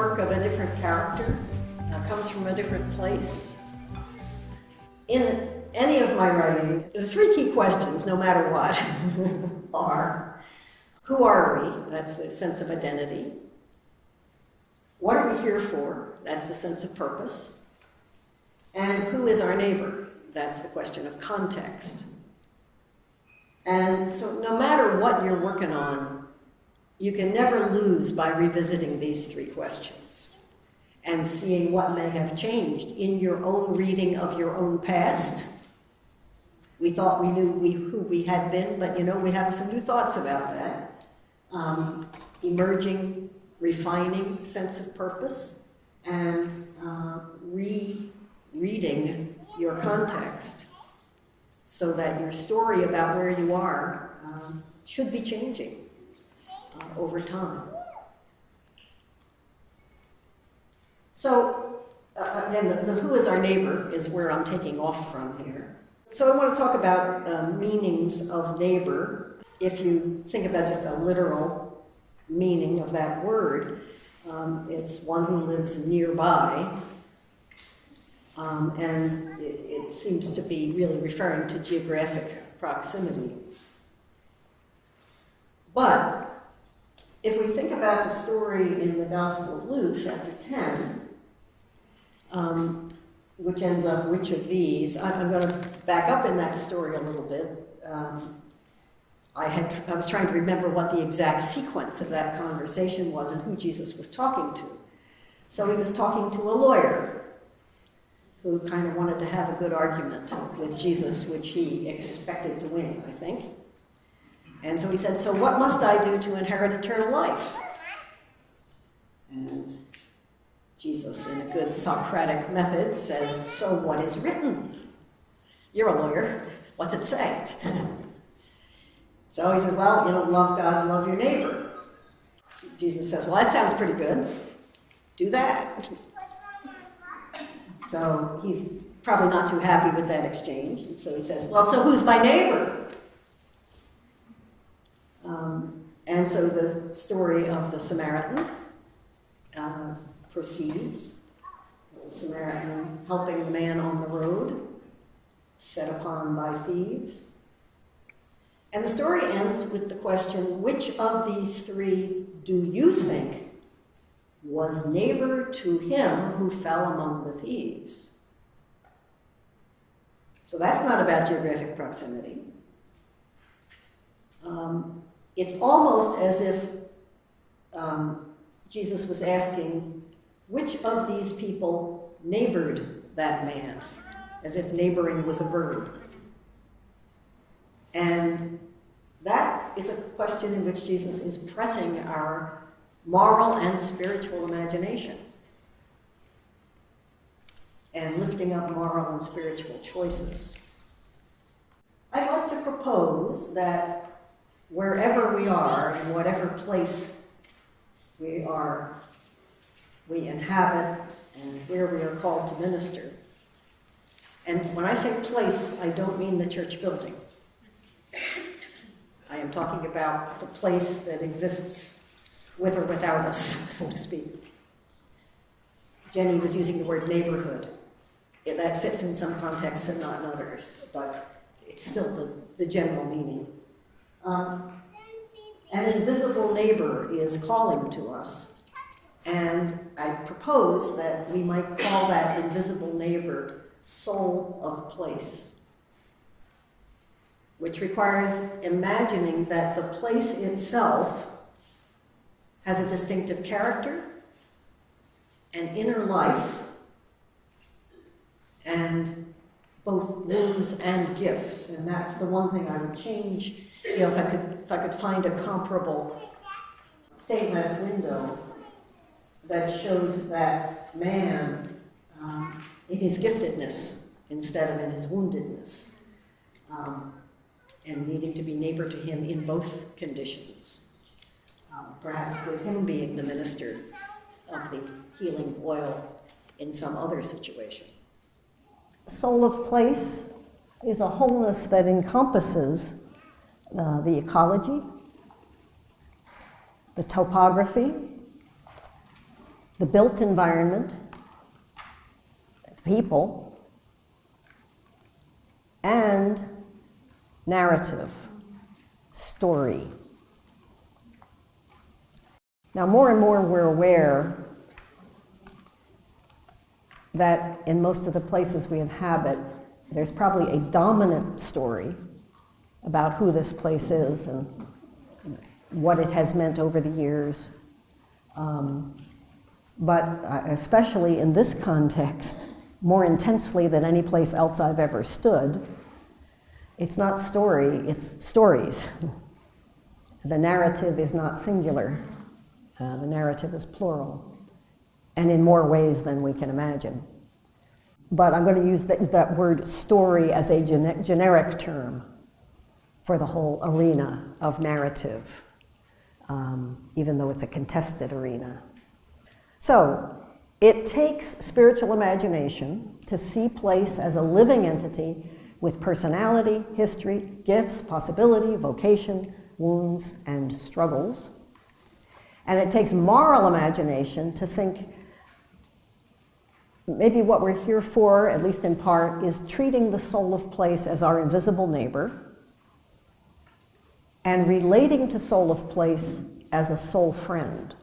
work of a different character, comes from a different place. In any of my writing, the three key questions, no matter what, are: who are we? That's the sense of identity. What are we here for? That's the sense of purpose. And who is our neighbor? That's the question of context. And so no matter what you're working on, you can never lose by revisiting these three questions and seeing what may have changed in your own reading of your own past. We thought we knew who we had been, but we have some new thoughts about that. Emerging, refining sense of purpose, and rereading your context so that your story about where you are should be changing over time. So, again, the who is our neighbor is where I'm taking off from here. So I want to talk about meanings of neighbor. If you think about just a literal meaning of that word, it's one who lives nearby, and it seems to be really referring to geographic proximity. But if we think about the story in the Gospel of Luke, chapter 10, which ends up, which of these? I'm going to back up in that story a little bit. I was trying to remember what the exact sequence of that conversation was and who Jesus was talking to. So he was talking to a lawyer who kind of wanted to have a good argument with Jesus, which he expected to win, I think. And so he said, "So what must I do to inherit eternal life?" And Jesus, in a good Socratic method, says, "So what is written?" You're a lawyer. What's it say? So he says, "Well, love God and love your neighbor." Jesus says, "Well, that sounds pretty good. Do that." So he's probably not too happy with that exchange. And so he says, "Well, so who's my neighbor?" And so the story of the Samaritan proceeds. The Samaritan helping the man on the road, set upon by thieves. And the story ends with the question, which of these three do you think was neighbor to him who fell among the thieves? So that's not about geographic proximity. It's almost as if Jesus was asking, which of these people neighbored that man? As if neighboring was a verb. And that is a question in which Jesus is pressing our moral and spiritual imagination and lifting up moral and spiritual choices. I'd like to propose that wherever we are, in whatever place we inhabit and where we are called to minister. And when I say place, I don't mean the church building. I am talking about the place that exists with or without us, so to speak. Jenny was using the word neighborhood. That fits in some contexts and not in others, but it's still the general meaning. An invisible neighbor is calling to us, and I propose that we might call that invisible neighbor soul of place, which requires imagining that the place itself has a distinctive character, an inner life, and both wounds and gifts. And that's the one thing I would change. If I could find a comparable stained glass window that showed that man in his giftedness instead of in his woundedness, and needing to be neighbor to him in both conditions. Perhaps with him being the minister of the healing oil in some other situation. Soul of place is a wholeness that encompasses the ecology, the topography, the built environment, people, and narrative, story. Now, more and more we're aware that in most of the places we inhabit, there's probably a dominant story about who this place is and what it has meant over the years. But especially in this context, more intensely than any place else I've ever stood, it's not story, it's stories. The narrative is not singular. The narrative is plural, and in more ways than we can imagine. But I'm going to use that word story as a generic term for the whole arena of narrative, even though it's a contested arena. So, it takes spiritual imagination to see place as a living entity with personality, history, gifts, possibility, vocation, wounds, and struggles. And it takes moral imagination to think maybe what we're here for, at least in part, is treating the soul of place as our invisible neighbor and relating to soul of place as a soul friend.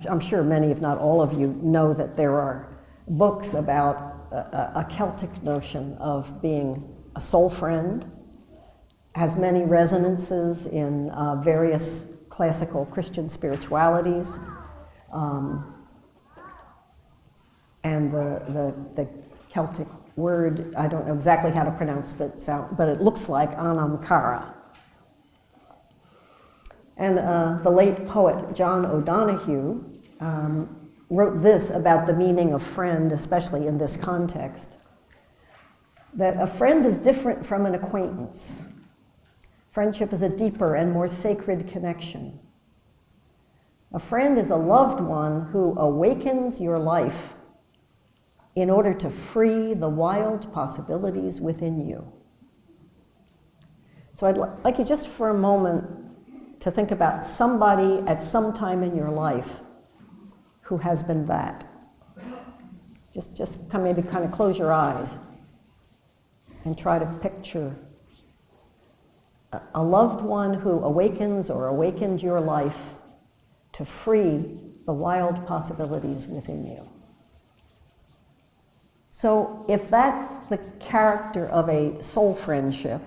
I'm sure many, if not all of you, know that there are books about a Celtic notion of being a soul friend, has many resonances in various classical Christian spiritualities, and the Celtic word, I don't know exactly how to pronounce it, but it looks like Anam Cara. And the late poet John O'Donohue wrote this about the meaning of friend, especially in this context, that a friend is different from an acquaintance. Friendship is a deeper and more sacred connection. A friend is a loved one who awakens your life in order to free the wild possibilities within you. So I'd like you just for a moment to think about somebody at some time in your life who has been that. Just maybe kind of close your eyes and try to picture a loved one who awakens or awakened your life to free the wild possibilities within you. So if that's the character of a soul friendship,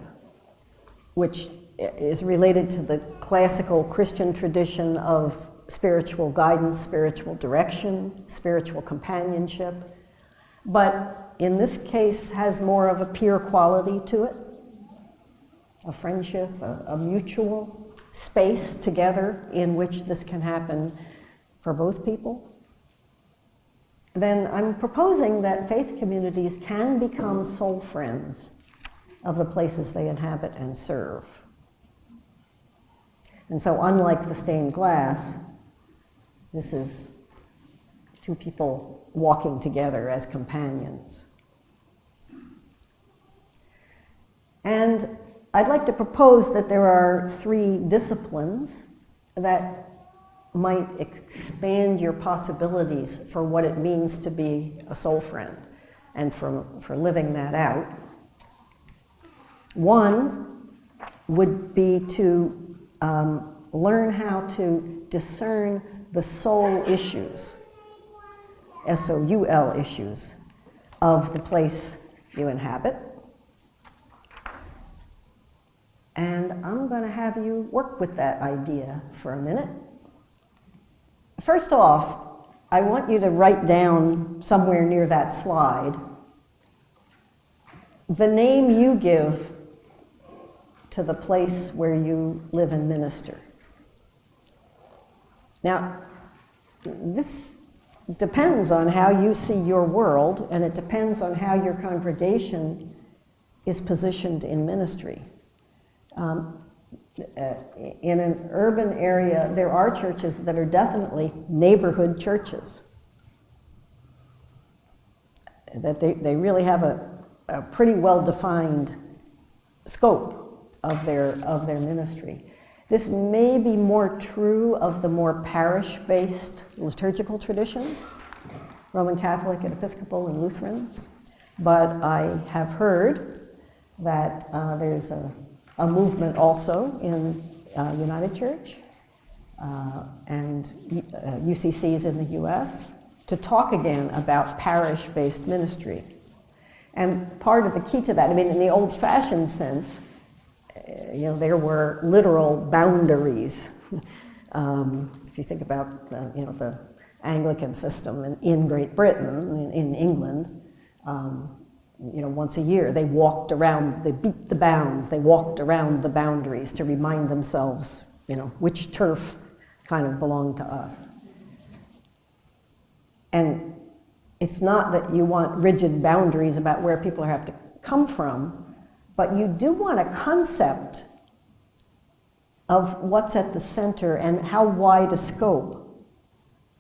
which is related to the classical Christian tradition of spiritual guidance, spiritual direction, spiritual companionship, but in this case has more of a peer quality to it, a friendship, a mutual space together in which this can happen for both people, then I'm proposing that faith communities can become soul friends of the places they inhabit and serve. And so unlike the stained glass, this is two people walking together as companions. And I'd like to propose that there are 3 disciplines that might expand your possibilities for what it means to be a soul friend and for living that out. One would be to learn how to discern the soul issues, S-O-U-L issues, of the place you inhabit. And I'm going to have you work with that idea for a minute. First off, I want you to write down somewhere near that slide the name you give to the place where you live and minister. Now, this depends on how you see your world, and it depends on how your congregation is positioned in ministry. In an urban area, there are churches that are definitely neighborhood churches. That they really have a pretty well-defined scope of their ministry. This may be more true of the more parish-based liturgical traditions, Roman Catholic and Episcopal and Lutheran, but I have heard that there's a movement also in United Church and UCCs in the US to talk again about parish-based ministry. And part of the key to that, I mean, in the old-fashioned sense, there were literal boundaries. If you think about, the Anglican system in Great Britain, in England, once a year they walked around, they beat the bounds, they walked around the boundaries to remind themselves, which turf kind of belonged to us. And it's not that you want rigid boundaries about where people have to come from, but you do want a concept of what's at the center and how wide a scope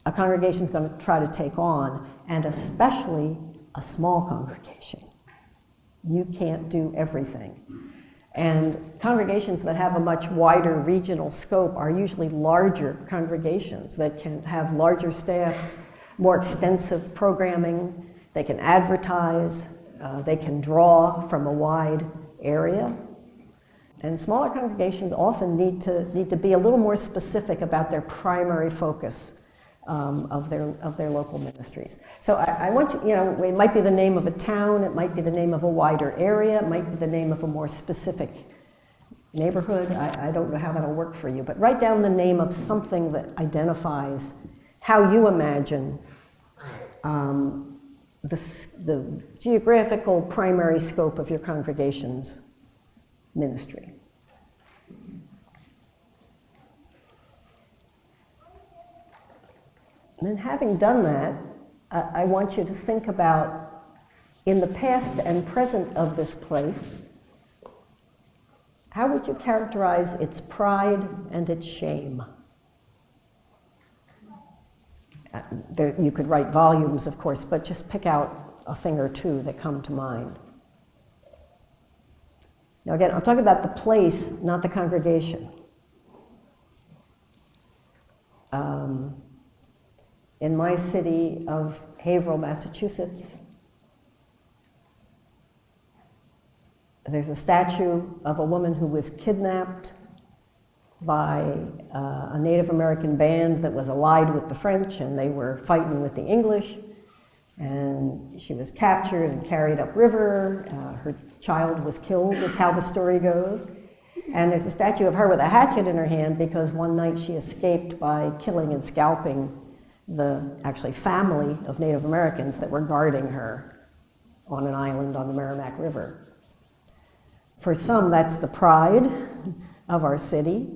a congregation is going to try to take on, and especially a small congregation. You can't do everything. And congregations that have a much wider regional scope are usually larger congregations that can have larger staffs, more extensive programming, they can advertise, they can draw from a wide area. And smaller congregations often need to be a little more specific about their primary focus of their local ministries. So I want you, it might be the name of a town, it might be the name of a wider area, it might be the name of a more specific neighborhood. I don't know how that'll work for you, but write down the name of something that identifies how you imagine the geographical primary scope of your congregation's ministry. And then having done that, I want you to think about, in the past and present of this place, how would you characterize its pride and its shame? You could write volumes, of course, but just pick out a thing or two that come to mind. Now again, I'm talking about the place, not the congregation. In my city of Haverhill, Massachusetts, there's a statue of a woman who was kidnapped by a Native American band that was allied with the French, and they were fighting with the English. And she was captured and carried upriver. Her child was killed, is how the story goes. And there's a statue of her with a hatchet in her hand because one night she escaped by killing and scalping the actually family of Native Americans that were guarding her on an island on the Merrimack River. For some, that's the pride of our city,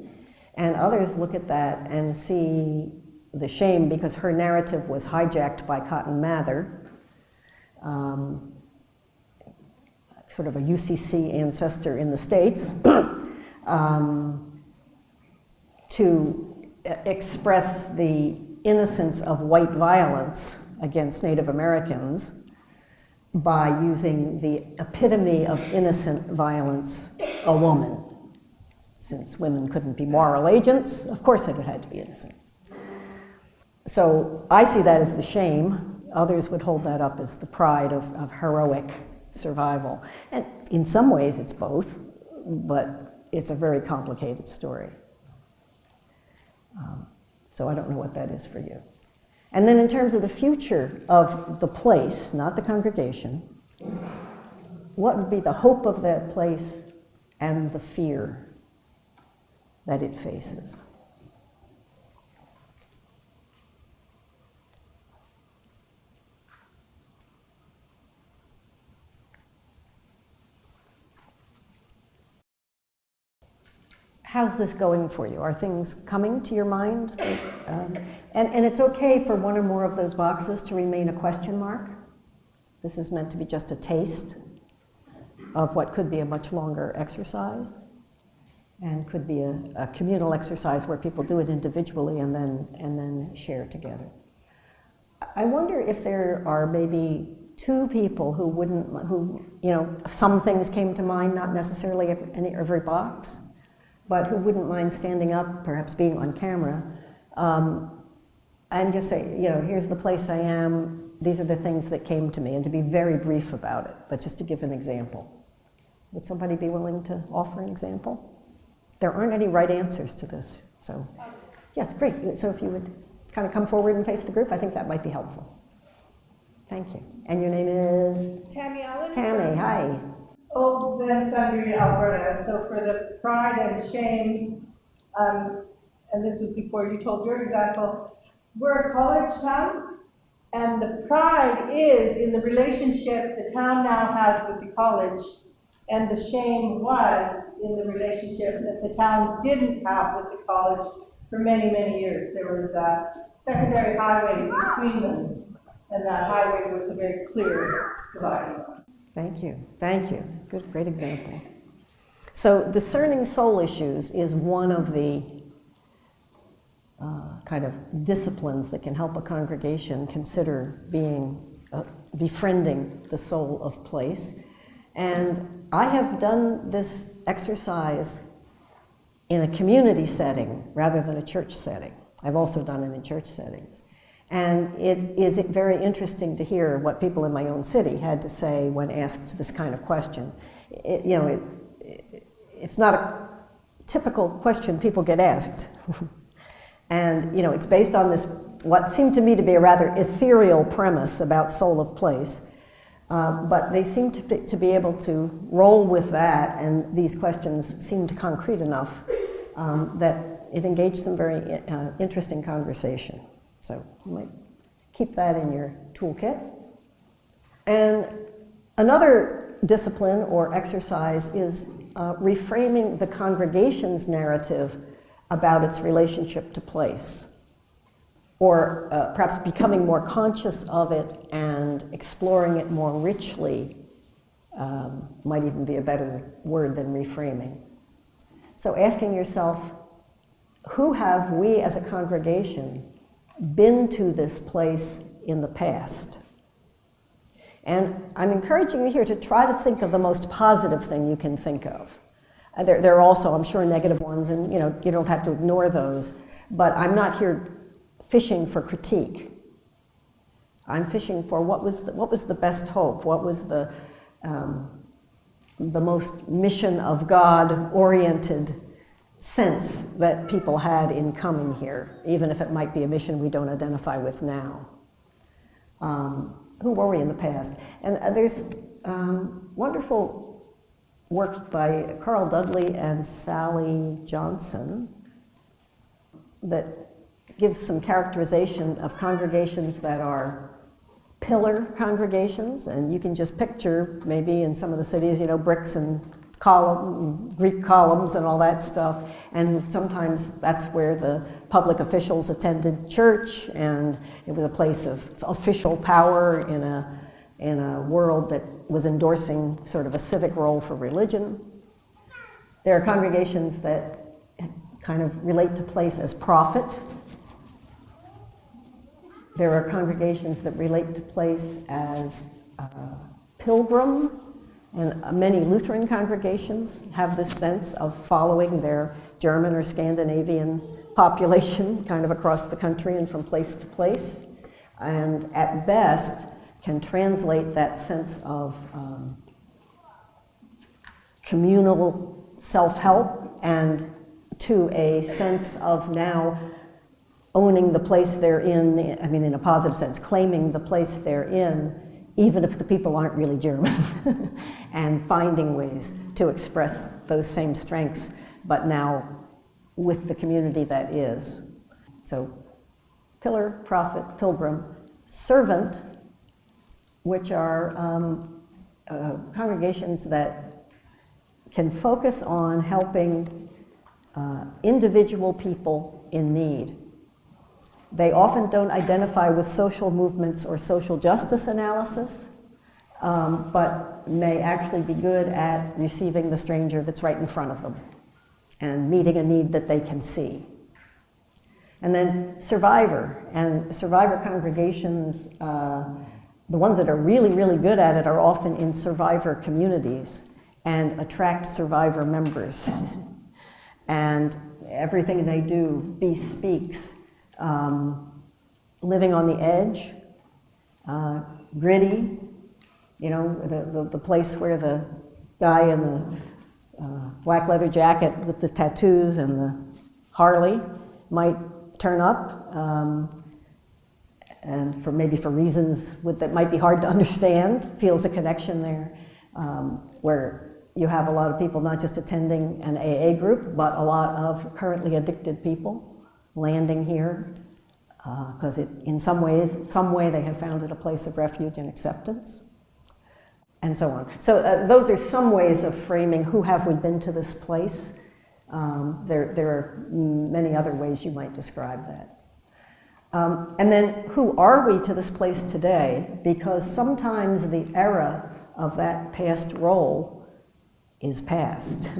and others look at that and see the shame because her narrative was hijacked by Cotton Mather, sort of a UCC ancestor in the States, to express the innocence of white violence against Native Americans by using the epitome of innocent violence, a woman. Since women couldn't be moral agents, of course it had to be innocent. So I see that as the shame. Others would hold that up as the pride of heroic survival. And in some ways it's both, but it's a very complicated story. So I don't know what that is for you. And then in terms of the future of the place, not the congregation, what would be the hope of that place and the fear that it faces? How's this going for you? Are things coming to your mind? And it's okay for one or more of those boxes to remain a question mark. This is meant to be just a taste of what could be a much longer exercise and could be a communal exercise where people do it individually and then share together. I wonder if there are maybe two people who some things came to mind, not necessarily every box, but who wouldn't mind standing up, perhaps being on camera, and just say, here's the place I am, these are the things that came to me, and to be very brief about it, but just to give an example. Would somebody be willing to offer an example? There aren't any right answers to this, so. Yes, great. So if you would kind of come forward and face the group, I think that might be helpful. Thank you. And your name is? Tammy Allen. Tammy, hi. Old Zen Sundry, Alberta. So for the pride and shame, and this was before you told your example, we're a college town, and the pride is in the relationship the town now has with the college, and the shame was in the relationship that the town didn't have with the college for many, many years. There was a secondary highway between them, and that highway was a very clear dividing line. Thank you. Thank you. Good, great example. So discerning soul issues is one of the kind of disciplines that can help a congregation consider befriending the soul of place. And I have done this exercise in a community setting rather than a church setting. I've also done it in church settings. And it is very interesting to hear what people in my own city had to say when asked this kind of question. It's not a typical question people get asked. And it's based on this, what seemed to me to be a rather ethereal premise about soul of place. But they seem to be able to roll with that, and these questions seemed concrete enough that it engaged some very interesting conversation. So you might keep that in your toolkit. And another discipline or exercise is reframing the congregation's narrative about its relationship to place, or perhaps becoming more conscious of it and exploring it more richly, might even be a better word than reframing. So asking yourself, who have we as a congregation been to this place in the past? And I'm encouraging you here to try to think of the most positive thing you can think of. There are also, I'm sure, negative ones, and you don't have to ignore those, but I'm not here fishing for critique. I'm fishing for what was the best hope, what was the most mission of God-oriented sense that people had in coming here, even if it might be a mission we don't identify with now. Who were we in the past? And there's wonderful work by Carl Dudley and Sally Johnson that gives some characterization of congregations that are pillar congregations, and you can just picture maybe in some of the cities, bricks and Greek columns and all that stuff, and sometimes that's where the public officials attended church, and it was a place of official power in a world that was endorsing sort of a civic role for religion. There are congregations that kind of relate to place as prophet. There are congregations that relate to place as pilgrim, and many Lutheran congregations have this sense of following their German or Scandinavian population kind of across the country and from place to place, and at best can translate that sense of communal self-help and to a sense of now owning the place they're in a positive sense, claiming the place they're in, even if the people aren't really German, and finding ways to express those same strengths, but now with the community that is. So, pillar, prophet, pilgrim, servant, which are congregations that can focus on helping individual people in need. They often don't identify with social movements or social justice analysis, but may actually be good at receiving the stranger that's right in front of them and meeting a need that they can see. And then survivor congregations, the ones that are really, really good at it are often in survivor communities and attract survivor members. and everything they do bespeaks living on the edge, gritty, you know, the place where the guy in the black leather jacket with the tattoos and the Harley might turn up, and maybe for reasons that might be hard to understand, feels a connection there, where you have a lot of people not just attending an AA group, but a lot of currently addicted people landing here, because in some way they have found it a place of refuge and acceptance, and so on. So those are some ways of framing who have we been to this place. There are many other ways you might describe that. And then who are we to this place today? Because sometimes the era of that past role is past.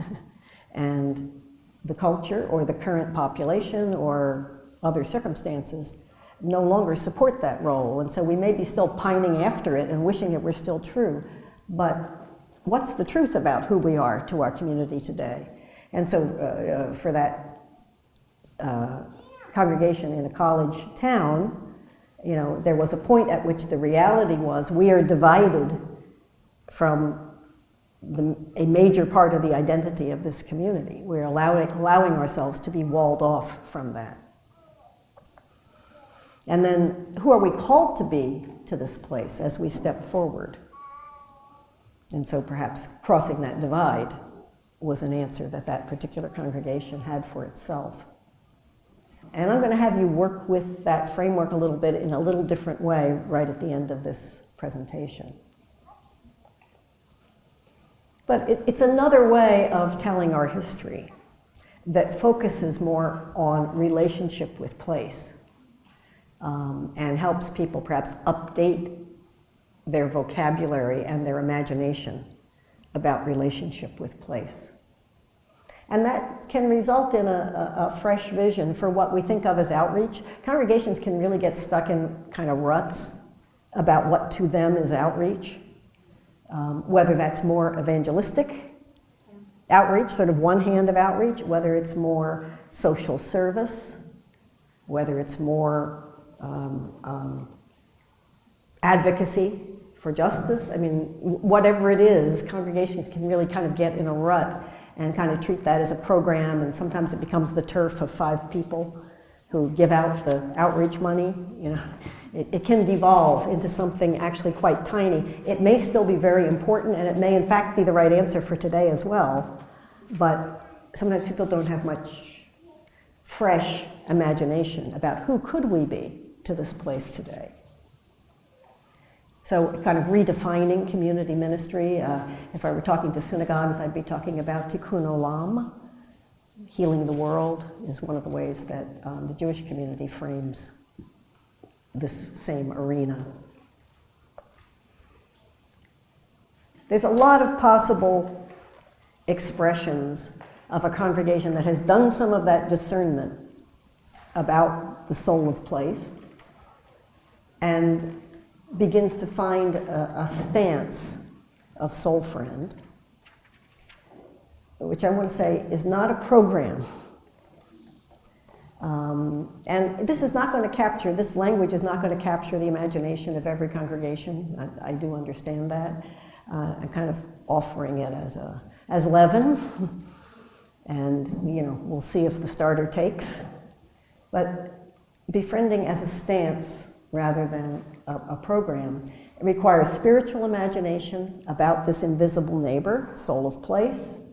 And the culture or the current population or other circumstances no longer support that role. And so we may be still pining after it and wishing it were still true. But what's the truth about who we are to our community today? And so for that congregation in a college town, you know, there was a point at which the reality was we are divided from a major part of the identity of this community. We're allowing ourselves to be walled off from that. And then who are we called to be to this place as we step forward? And so perhaps crossing that divide was an answer that particular congregation had for itself. And I'm going to have you work with that framework a little bit in a little different way right at the end of this presentation. But it's another way of telling our history that focuses more on relationship with place, and helps people perhaps update their vocabulary and their imagination about relationship with place. And that can result in a fresh vision for what we think of as outreach. Congregations can really get stuck in kind of ruts about what to them is outreach, whether that's more evangelistic outreach, sort of one hand of outreach, whether it's more social service, whether it's more advocacy for justice. I mean, whatever it is, congregations can really kind of get in a rut and kind of treat that as a program, and sometimes it becomes the turf of 5 people who give out the outreach money. You know, it can devolve into something actually quite tiny. It may still be very important, and it may in fact be the right answer for today as well, but sometimes people don't have much fresh imagination about who could we be to this place today. So kind of redefining community ministry. If I were talking to synagogues, I'd be talking about tikkun olam. Healing the world is one of the ways that the Jewish community frames this same arena. There's a lot of possible expressions of a congregation that has done some of that discernment about the soul of place and begins to find a stance of soul friend, which I want to say is not a program. And this is not going to capture, this language is not going to capture the imagination of every congregation. I do understand that. I'm kind of offering it as leaven, and you know, we'll see if the starter takes. But befriending as a stance rather than a program, it requires spiritual imagination about this invisible neighbor, soul of place,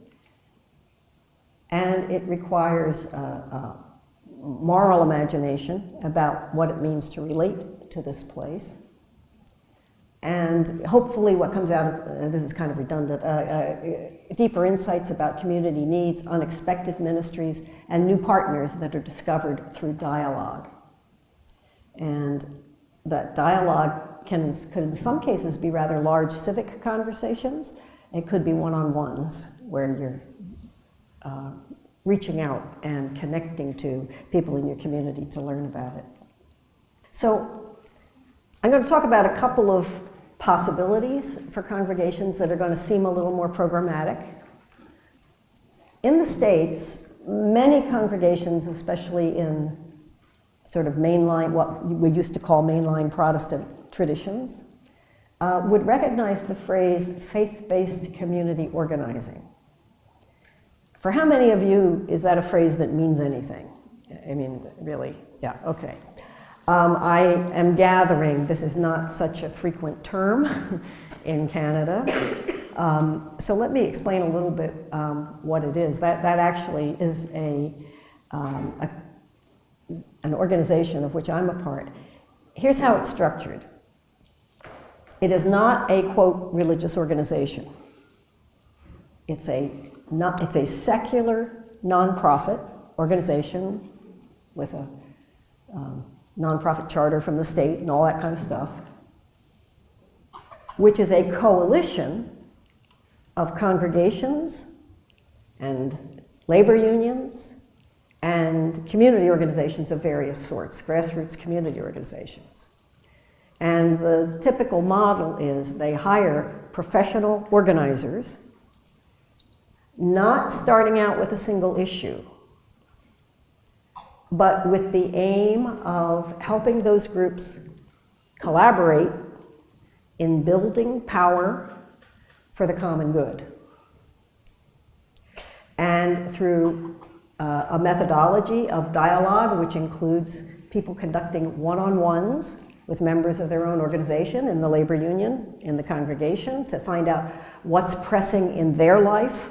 and it requires moral imagination about what it means to relate to this place. And hopefully what comes out of, this is kind of redundant, deeper insights about community needs, unexpected ministries, and new partners that are discovered through dialogue. And that dialogue could in some cases be rather large civic conversations. It could be one-on-ones where you're reaching out and connecting to people in your community to learn about it. So I'm going to talk about a couple of possibilities for congregations that are going to seem a little more programmatic. In the States, many congregations, especially in sort of mainline, what we used to call mainline Protestant traditions, would recognize the phrase faith-based community organizing. For how many of you is that a phrase that means anything? I mean, really, yeah, okay. I am gathering this is not such a frequent term in Canada. So let me explain a little bit what it is. That actually is an organization of which I'm a part. Here's how it's structured. It is not a, quote, religious organization. It's a secular nonprofit organization with a nonprofit charter from the state and all that kind of stuff, which is a coalition of congregations and labor unions and community organizations of various sorts, grassroots community organizations. And the typical model is they hire professional organizers, not starting out with a single issue, but with the aim of helping those groups collaborate in building power for the common good. And through a methodology of dialogue, which includes people conducting one-on-ones with members of their own organization in the labor union, in the congregation, to find out what's pressing in their life,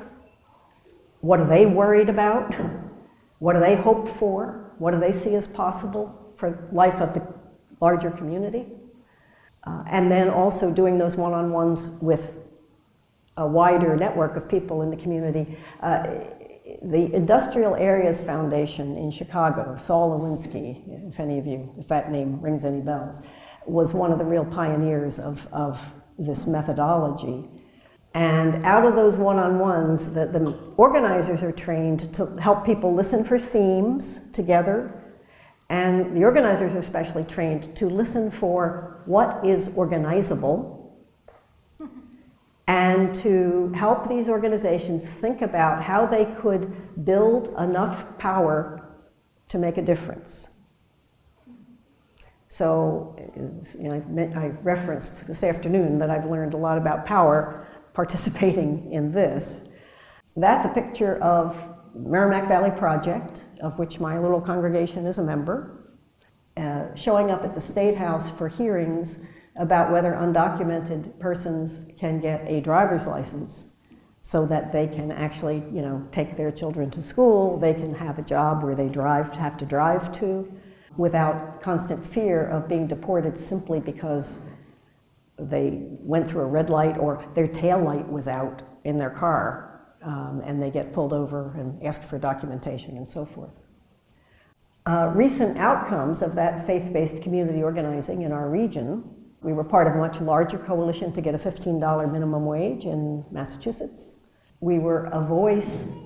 what are they worried about, what do they hope for, what do they see as possible for life of the larger community. And then also doing those one-on-ones with a wider network of people in the community. The Industrial Areas Foundation in Chicago, Saul Alinsky, if that name rings any bells, was one of the real pioneers of this methodology. And out of those one-on-ones, the organizers are trained to help people listen for themes together, and the organizers are especially trained to listen for what is organizable, and to help these organizations think about how they could build enough power to make a difference. So, I referenced this afternoon that I've learned a lot about power participating in this. That's a picture of Merrimack Valley Project, of which my little congregation is a member, showing up at the State House for hearings about whether undocumented persons can get a driver's license so that they can actually, take their children to school, they can have a job where they have to drive to, without constant fear of being deported simply because they went through a red light or their tail light was out in their car, and they get pulled over and asked for documentation and so forth. Recent outcomes of that faith-based community organizing in our region. We were part of a much larger coalition to get a $15 minimum wage in Massachusetts. We were a voice,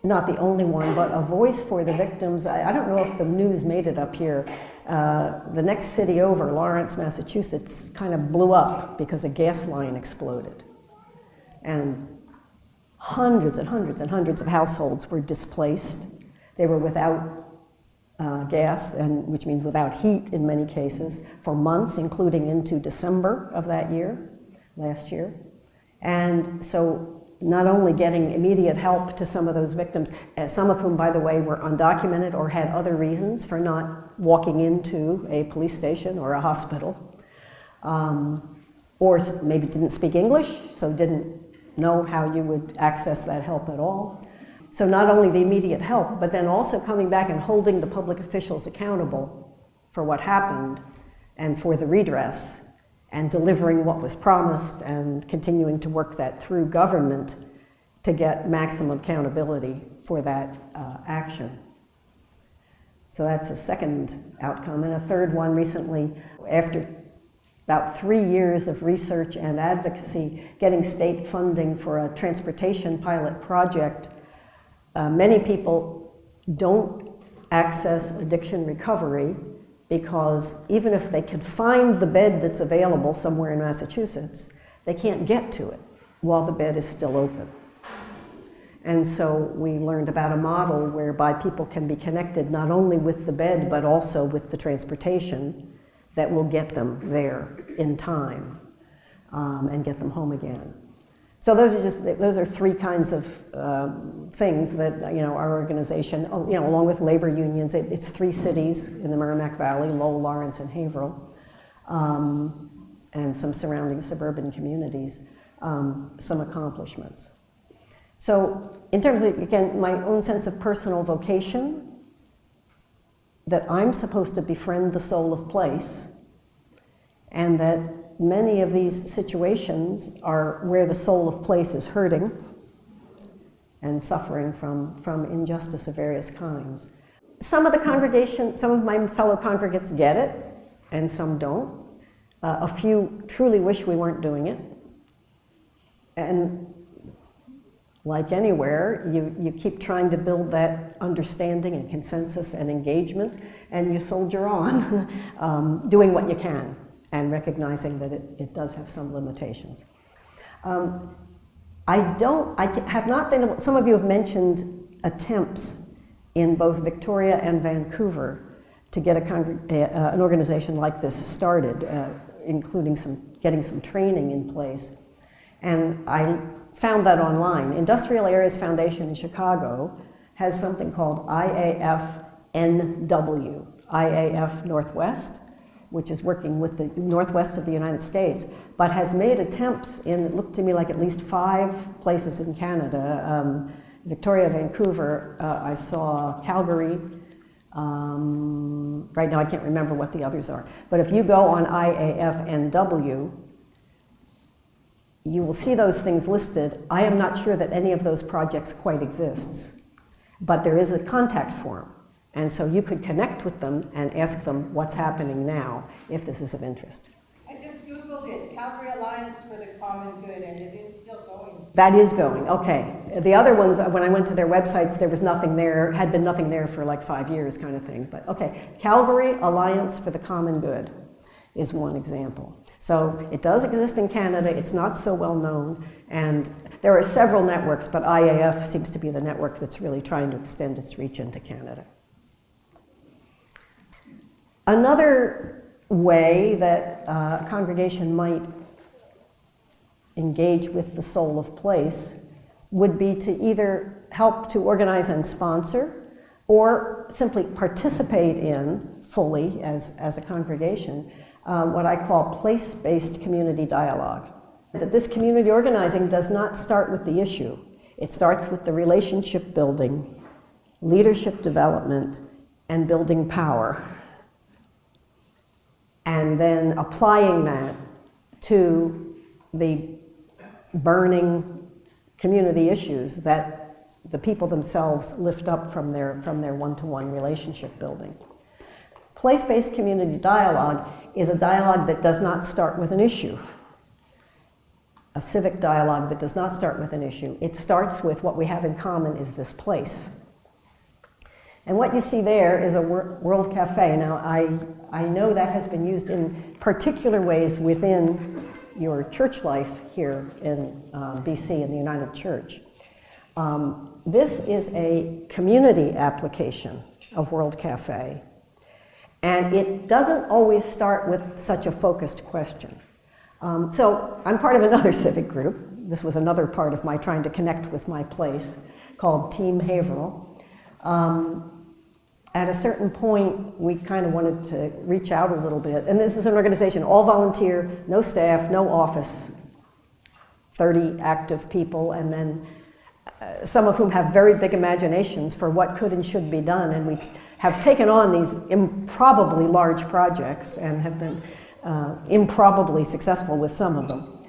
not the only one, but a voice for the victims. I don't know if the news made it up here. The next city over, Lawrence, Massachusetts, kind of blew up because a gas line exploded. And hundreds and hundreds and hundreds of households were displaced. They were without gas, which means without heat in many cases, for months, including into December of that year, last year. And so not only getting immediate help to some of those victims, some of whom, by the way, were undocumented or had other reasons for not walking into a police station or a hospital, or maybe didn't speak English, so didn't know how you would access that help at all. So not only the immediate help, but then also coming back and holding the public officials accountable for what happened and for the redress, and delivering what was promised and continuing to work that through government to get maximum accountability for that action. So that's a second outcome. And a third one recently, after about 3 years of research and advocacy, getting state funding for a transportation pilot project. Many people don't access addiction recovery because even if they could find the bed that's available somewhere in Massachusetts, they can't get to it while the bed is still open. And so we learned about a model whereby people can be connected not only with the bed, but also with the transportation that will get them there in time and get them home again. So those are three kinds of things that our organization, along with labor unions, it's 3 cities in the Merrimack Valley, Lowell, Lawrence, and Haverhill, and some surrounding suburban communities, some accomplishments. So in terms of, again, my own sense of personal vocation, that I'm supposed to befriend the soul of place, and that many of these situations are where the soul of place is hurting and suffering from injustice of various kinds. Some of the congregation, some of my fellow congregants get it, and some don't. A few truly wish we weren't doing it. And like anywhere, you keep trying to build that understanding and consensus and engagement, and you soldier on, doing what you can, and recognizing that it does have some limitations. I have not been able, some of you have mentioned attempts in both Victoria and Vancouver to get an organization like this started, including getting some training in place. And I found that online. Industrial Areas Foundation in Chicago has something called IAF-NW, IAF Northwest, which is working with the Northwest of the United States, but has made attempts in, it looked to me like at least 5 places in Canada, Victoria, Vancouver, I saw Calgary, right now I can't remember what the others are, but if you go on IAF-NW, you will see those things listed. I am not sure that any of those projects quite exists, but there is a contact form. And so you could connect with them and ask them what's happening now, if this is of interest. I just Googled it, Calgary Alliance for the Common Good, and it is still going. That is going, okay. The other ones, when I went to their websites, there was nothing there, had been nothing there for like 5 years kind of thing. But okay, Calgary Alliance for the Common Good is one example. So it does exist in Canada, it's not so well known, and there are several networks, but IAF seems to be the network that's really trying to extend its reach into Canada. Another way that a congregation might engage with the soul of place would be to either help to organize and sponsor, or simply participate in fully as a congregation, what I call place-based community dialogue. That this community organizing does not start with the issue. It starts with the relationship building, leadership development, and building power. And then applying that to the burning community issues that the people themselves lift up from their one-to-one relationship building. Place-based community dialogue is a dialogue that does not start with an issue. A civic dialogue that does not start with an issue. It starts with what we have in common is this place. And what you see there is a World Cafe. Now, I know that has been used in particular ways within your church life here in BC, in the United Church. This is a community application of World Cafe. And it doesn't always start with such a focused question. So I'm part of another civic group. This was another part of my trying to connect with my place, called Team Haverhill. At a certain point, we kind of wanted to reach out a little bit. And this is an organization, all volunteer, no staff, no office, 30 active people, and then some of whom have very big imaginations for what could and should be done. And we have taken on these improbably large projects and have been improbably successful with some of them.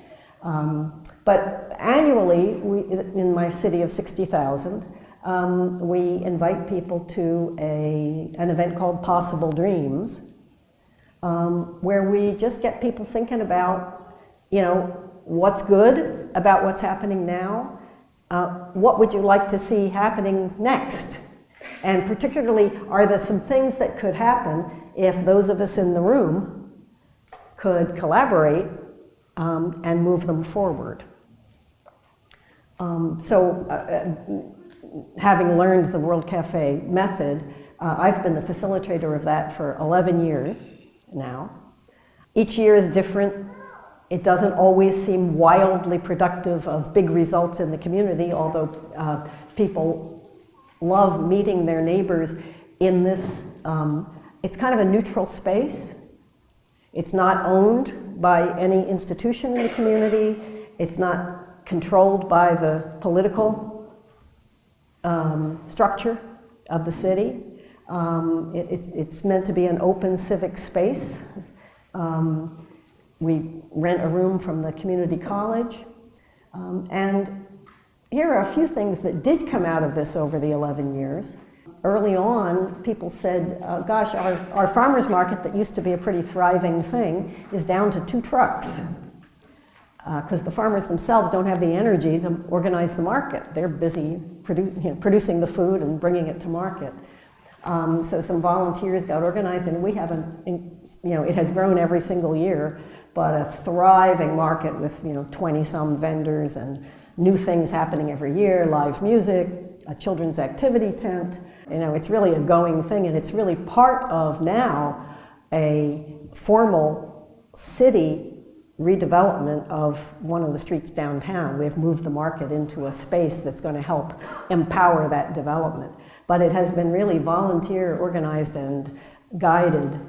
But annually, in my city of 60,000, we invite people to an event called Possible Dreams, where we just get people thinking about, what's good about what's happening now, what would you like to see happening next? And particularly, are there some things that could happen if those of us in the room could collaborate and move them forward? Having learned the World Cafe method, I've been the facilitator of that for 11 years now. Each year is different. It doesn't always seem wildly productive of big results in the community, although people love meeting their neighbors in this, it's kind of a neutral space. It's not owned by any institution in the community. It's not controlled by the political structure of the city. It's meant to be an open civic space. We rent a room from the community college. And here are a few things that did come out of this over the 11 years. Early on, people said, gosh, our farmers market that used to be a pretty thriving thing is down to 2 trucks. Because the farmers themselves don't have the energy to organize the market. They're busy producing the food and bringing it to market. So some volunteers got organized, and we haven't, it has grown every single year, but a thriving market with 20-some vendors and new things happening every year, live music, a children's activity tent. It's really a going thing, and it's really part of now a formal city redevelopment of one of the streets downtown. We've moved the market into a space that's going to help empower that development. But it has been really volunteer organized and guided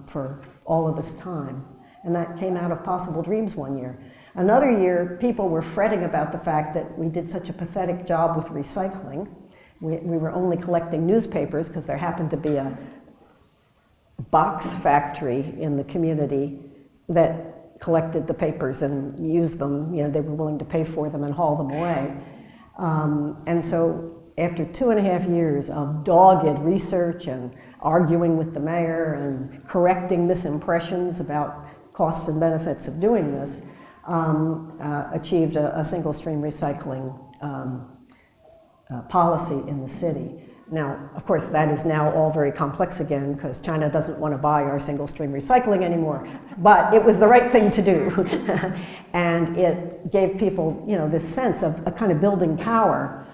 for all of this time. And that came out of Possible Dreams one year. Another year, people were fretting about the fact that we did such a pathetic job with recycling. We were only collecting newspapers because there happened to be a box factory in the community that collected the papers and used them. They were willing to pay for them and haul them away. And so after 2.5 years of dogged research and arguing with the mayor and correcting misimpressions about costs and benefits of doing this, achieved a single stream recycling policy in the city. Now, of course, that is now all very complex again because China doesn't want to buy our single stream recycling anymore. But it was the right thing to do. And it gave people, this sense of a kind of building power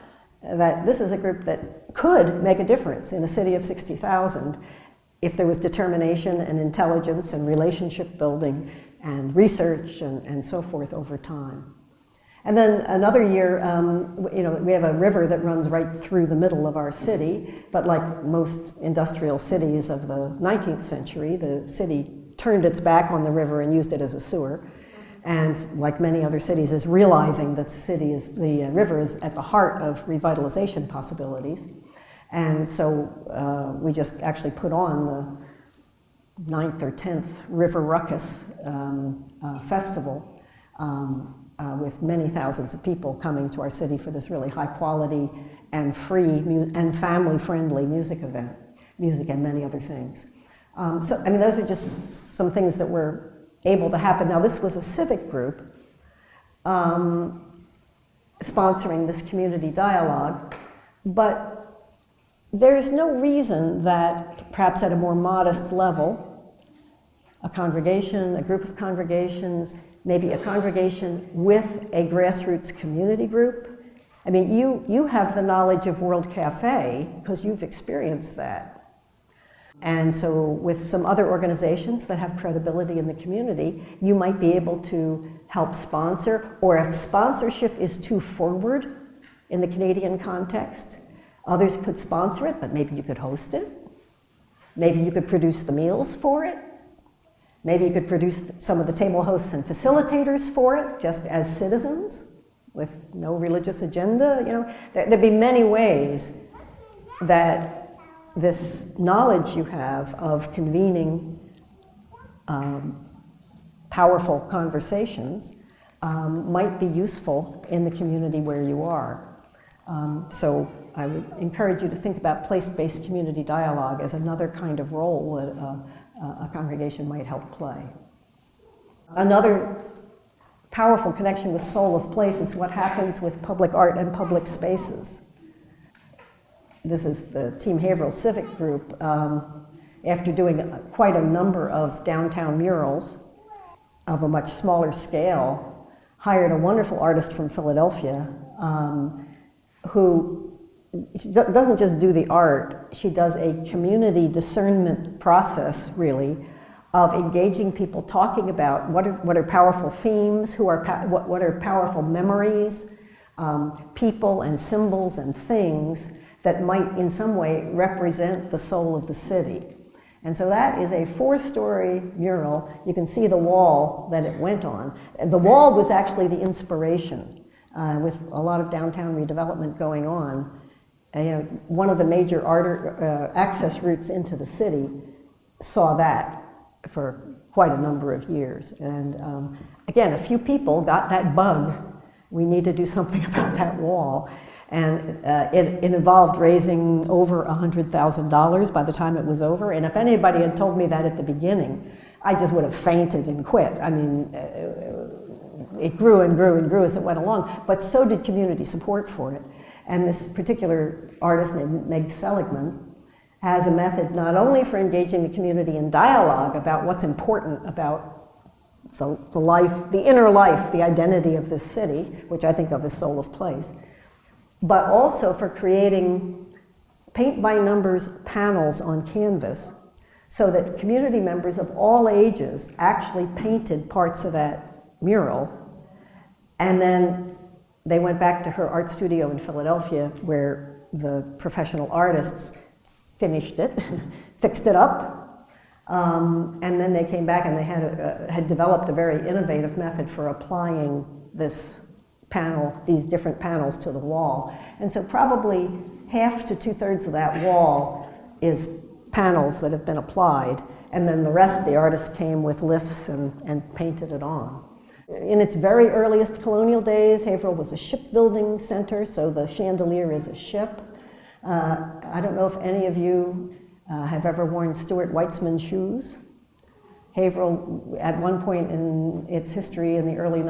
that this is a group that could make a difference in a city of 60,000 if there was determination and intelligence and relationship building and research and so forth over time. And then another year, we have a river that runs right through the middle of our city, but like most industrial cities of the 19th century, the city turned its back on the river and used it as a sewer. And like many other cities, is realizing that the river is at the heart of revitalization possibilities. And so we just actually put on the 9th or 10th River Ruckus festival. With many thousands of people coming to our city for this really high quality and free and family-friendly music event, music and many other things. Those are just some things that were able to happen. Now, this was a civic group sponsoring this community dialogue, but there's no reason that perhaps at a more modest level, a congregation, a group of congregations, maybe a congregation with a grassroots community group. You have the knowledge of World Cafe because you've experienced that. And so with some other organizations that have credibility in the community, you might be able to help sponsor, or if sponsorship is too forward in the Canadian context, others could sponsor it, but maybe you could host it. Maybe you could produce the meals for it. Maybe you could produce some of the table hosts and facilitators for it, just as citizens, with no religious agenda. There'd be many ways that this knowledge you have of convening powerful conversations might be useful in the community where you are. So I would encourage you to think about place-based community dialogue as another kind of role that a congregation might help play. Another powerful connection with soul of place is what happens with public art and public spaces. This is the Team Haverhill Civic Group. After doing quite a number of downtown murals of a much smaller scale, hired a wonderful artist from Philadelphia who doesn't just do the art, she does a community discernment process, really, of engaging people, talking about what are powerful themes, what are powerful memories, people and symbols and things that might in some way represent the soul of the city. And so that is a 4-story mural. You can see the wall that it went on. The wall was actually the inspiration, with a lot of downtown redevelopment going on. One of the major access routes into the city saw that for quite a number of years. And again, a few people got that bug. We need to do something about that wall. And it involved raising over $100,000 by the time it was over. And if anybody had told me that at the beginning, I just would have fainted and quit. I mean, it grew and grew and grew as it went along, but so did community support for it. And this particular artist named Meg Seligman has a method not only for engaging the community in dialogue about what's important about the life, the inner life, the identity of this city, which I think of as soul of place, but also for creating paint-by-numbers panels on canvas so that community members of all ages actually painted parts of that mural. And then they went back to her art studio in Philadelphia where the professional artists finished it, fixed it up, and then they came back and they had developed a very innovative method for applying this panel, these different panels to the wall. And so probably half to 2/3 of that wall is panels that have been applied, and then the rest, the artist came with lifts and painted it on. In its very earliest colonial days, Haverhill was a shipbuilding center, so the chandelier is a ship. I don't know if any of you have ever worn Stuart Weitzman shoes. Haverhill, at one point in its history in the early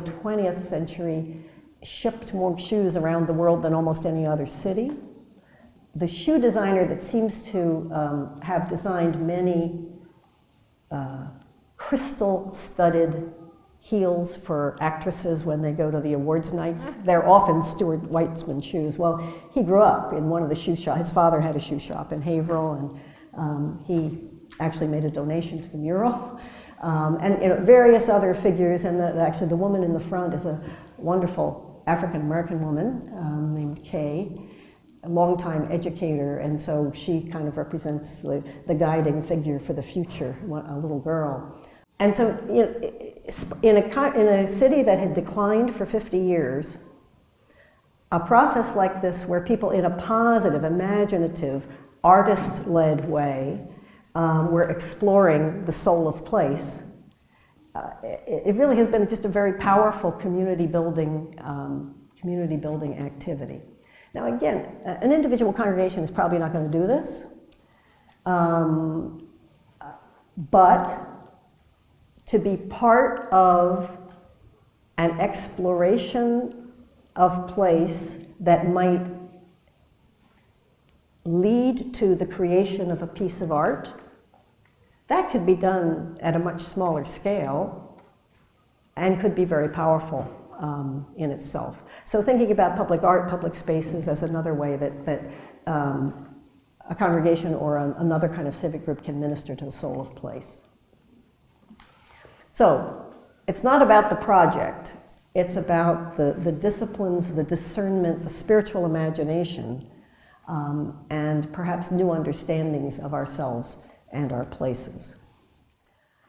20th century, shipped more shoes around the world than almost any other city. The shoe designer that seems to have designed many crystal-studded heels for actresses when they go to the awards nights, they're often Stuart Weitzman shoes. Well, he grew up in one of the shoe shops. His father had a shoe shop in Haverhill, and he actually made a donation to the mural. And various other figures, and actually the woman in the front is a wonderful African-American woman named Kay, a longtime educator, and so she kind of represents the guiding figure for the future, a little girl. And so in a city that had declined for 50 years, a process like this where people in a positive, imaginative, artist-led way were exploring the soul of place, it really has been just a very powerful community building activity. Now again, an individual congregation is probably not going to do this, but to be part of an exploration of place that might lead to the creation of a piece of art, that could be done at a much smaller scale and could be very powerful in itself. So thinking about public art, public spaces as another way that a congregation or another kind of civic group can minister to the soul of place. So it's not about the project, it's about the disciplines, the discernment, the spiritual imagination, and perhaps new understandings of ourselves and our places.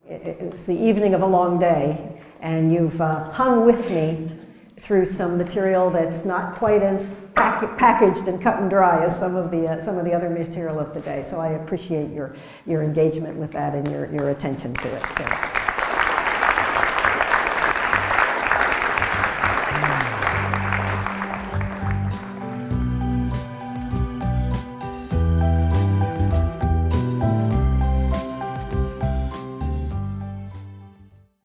It's the evening of a long day, and you've hung with me through some material that's not quite as packaged and cut and dry as some of the other material of the day. So I appreciate your engagement with that and your attention to it. So.